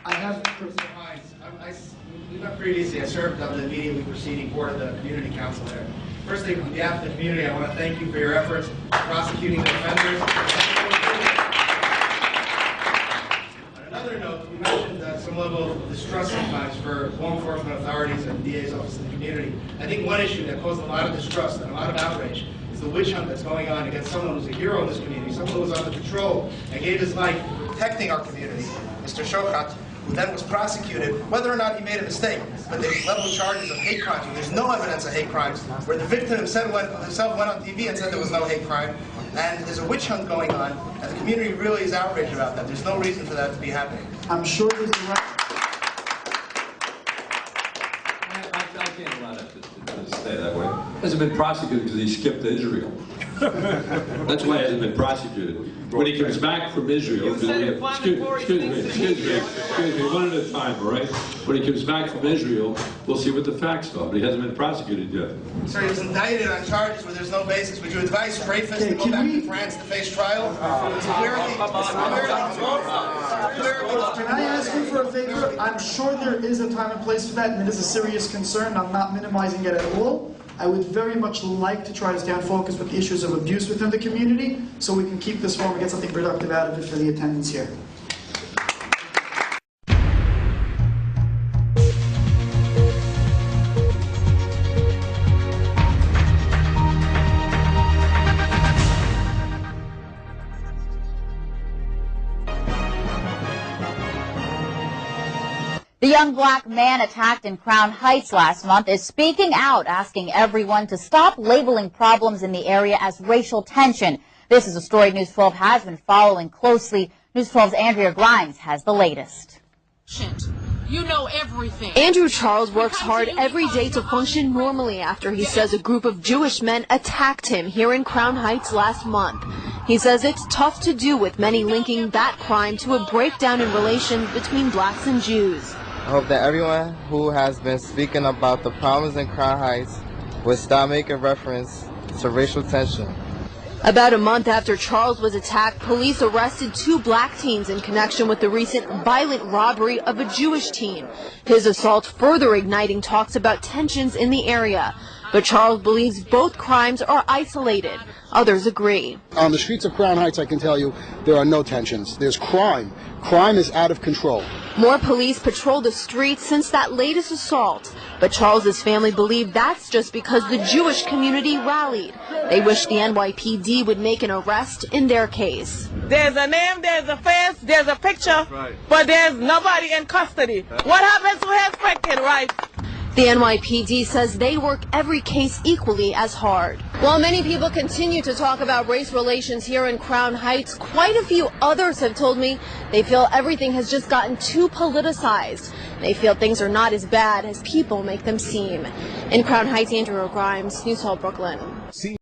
Mr. Hynes, we met previously. I served on the immediately preceding board of the community council there. Firstly, on behalf of the community, I want to thank you for your efforts prosecuting the offenders. On another note, we mentioned some level of distrust sometimes for law enforcement authorities and DA's office in the community. I think one issue that caused a lot of distrust and a lot of outrage is the witch hunt that's going on against someone who's a hero in this community, someone who was on the patrol and gave his life protecting our community, Mr. Shochat, who then was prosecuted, whether or not he made a mistake. But they leveled charges of hate crimes. There's no evidence of hate crimes, where the victim himself went on TV and said there was no hate crime. And there's a witch hunt going on, and the community really is outraged about that. There's no reason for that to be happening. I'm sure there's the right. I can't allow that to stay that way. Hasn't been prosecuted because he skipped to Israel. That's why he hasn't been prosecuted. When he comes back from Israel, excuse me, one at a time, all right? When he comes back from Israel, we'll see what the facts are, but he hasn't been prosecuted yet. Sir, he was indicted on charges where there's no basis. Would you advise Dreyfus to go back to France to face trial? Can I ask you for a favor? I'm sure there is a time and place for that, and it is a serious concern. I'm not minimizing it at all. I would very much like to try to stay on focus with the issues of abuse within the community so we can keep this forum and get something productive out of it for the attendance here. The young black man attacked in Crown Heights last month is speaking out, asking everyone to stop labeling problems in the area as racial tension. This is a story News 12 has been following closely. News 12's Andrea Grimes has the latest. You know everything. Andrew Charles works hard every day to function normally after he says a group of Jewish men attacked him here in Crown Heights last month. He says it's tough to do with many linking that crime to a breakdown in relations between blacks and Jews. I hope that everyone who has been speaking about the problems in Crown Heights will stop making reference to racial tension. About a month after Charles was attacked, police arrested 2 black teens in connection with the recent violent robbery of a Jewish teen. His assault further igniting talks about tensions in the area. But Charles believes both crimes are isolated. Others agree. On the streets of Crown Heights, I can tell you, there are no tensions. There's crime. Crime is out of control. More police patrol the streets since that latest assault. But Charles's family believe that's just because the Jewish community rallied. They wish the NYPD would make an arrest in their case. There's a name, there's a face, there's a picture, but there's nobody in custody. What happens to his freaking rights? The NYPD says they work every case equally as hard. While many people continue to talk about race relations here in Crown Heights, quite a few others have told me they feel everything has just gotten too politicized. They feel things are not as bad as people make them seem. In Crown Heights, Andrea Grimes, News 12 Brooklyn.